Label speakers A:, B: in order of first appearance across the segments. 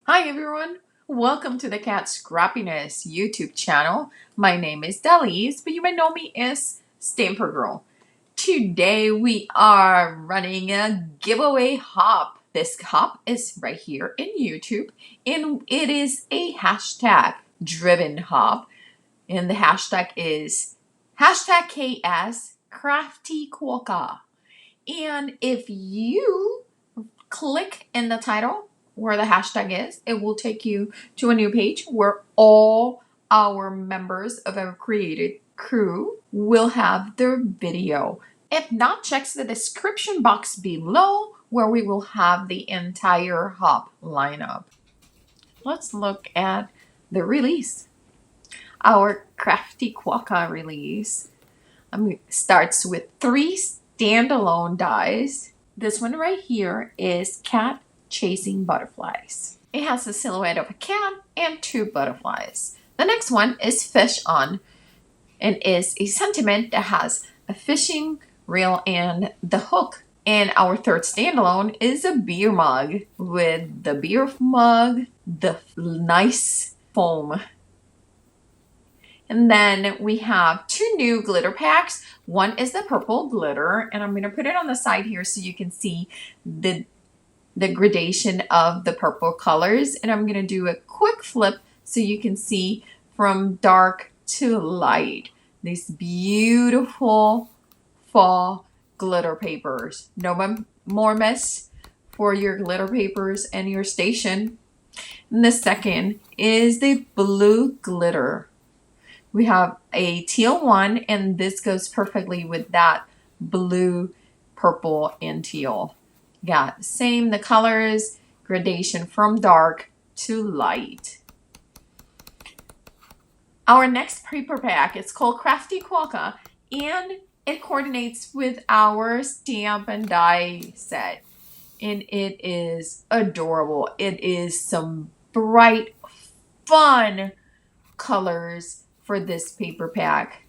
A: Hi everyone, welcome to the KatScrappiness YouTube channel. My name is Dalis, but you may know me as Stamper Girl. Today we are running a giveaway hop. This hop is right here in YouTube, and it is a hashtag driven hop, and the hashtag is hashtag KS Crafty Quokka. And if you click in the title where the hashtag is, it will take you to a new page where all our members of our created crew will have their video. If not, check the description box below where we will have the entire hop lineup. Let's look at the release. Our Crafty Quokka release starts with 3 standalone dies. This one right here is Cat Chasing Butterflies. It has a silhouette of a cat and 2 butterflies. The next one is Fish On, and is a sentiment that has a fishing reel and the hook. And our third standalone is a beer mug with the beer mug, the nice foam. And then we have 2 new glitter packs. One is the purple glitter, and I'm going to put it on the side here so you can see the gradation of the purple colors. And I'm going to do a quick flip so you can see from dark to light these beautiful fall glitter papers. No more mess for your glitter papers and your station. And the second is the blue glitter. We have a teal one, and this goes perfectly with that blue, purple, and teal. Got same the colors, gradation from dark to light. Our next paper pack is called Crafty Quokka, and it coordinates with our stamp and die set. And it is adorable. It is some bright, fun colors for this paper pack.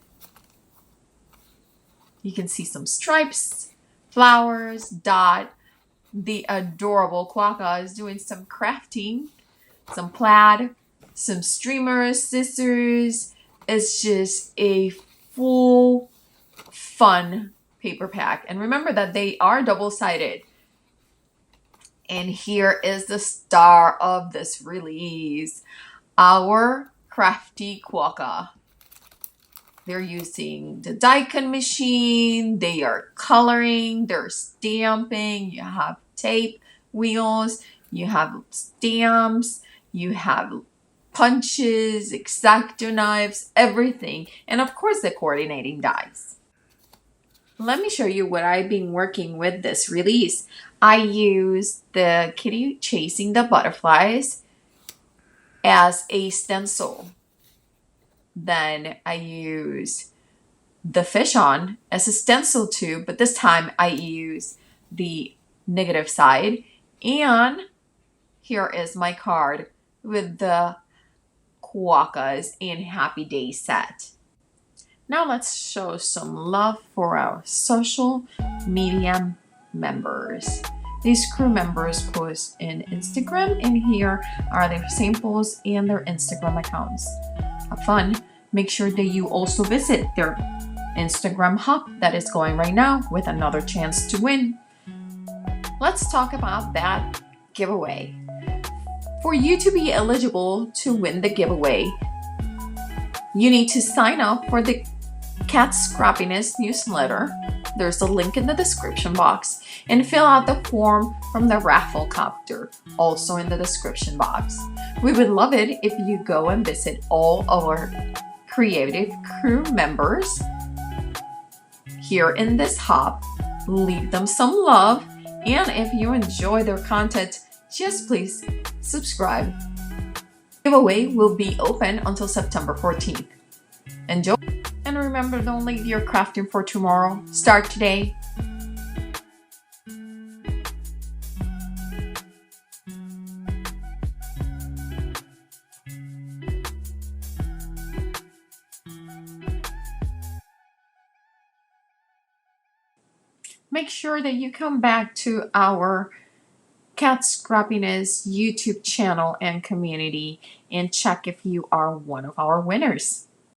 A: You can see some stripes, flowers, dot. The adorable Quokka is doing some crafting, some plaid, some streamers, scissors. It's just a full fun paper pack. And remember that they are double-sided. And here is the star of this release, our Crafty Quokka. They're using the die-cut machine, they are coloring, they're stamping, you have tape wheels, you have stamps, you have punches, X-Acto knives, everything, and of course the coordinating dies. Let me show you what I've been working with this release. I used the kitty chasing the butterflies as a stencil. Then I use the fish on as a stencil too, but this time I use the negative side. And here is my card with the Quokkas and Happy Day set. Now let's show some love for our social media members. These crew members post in Instagram, and here are their samples and their Instagram accounts. Have fun. Make sure that you also visit their Instagram hop that is going right now with another chance to win. Let's talk about that giveaway. For you to be eligible to win the giveaway, you need to sign up for the KatScrappiness newsletter. There's a link in the description box, and fill out the form from the raffle copter, also in the description box. We would love it if you go and visit all our creative crew members here in this hop, leave them some love, and if you enjoy their content, just please subscribe. Giveaway will be open until September 14th. Enjoy, and remember, don't leave your crafting for tomorrow. Start today. Make sure that you come back to our KatScrappiness YouTube channel and community and check if you are one of our winners.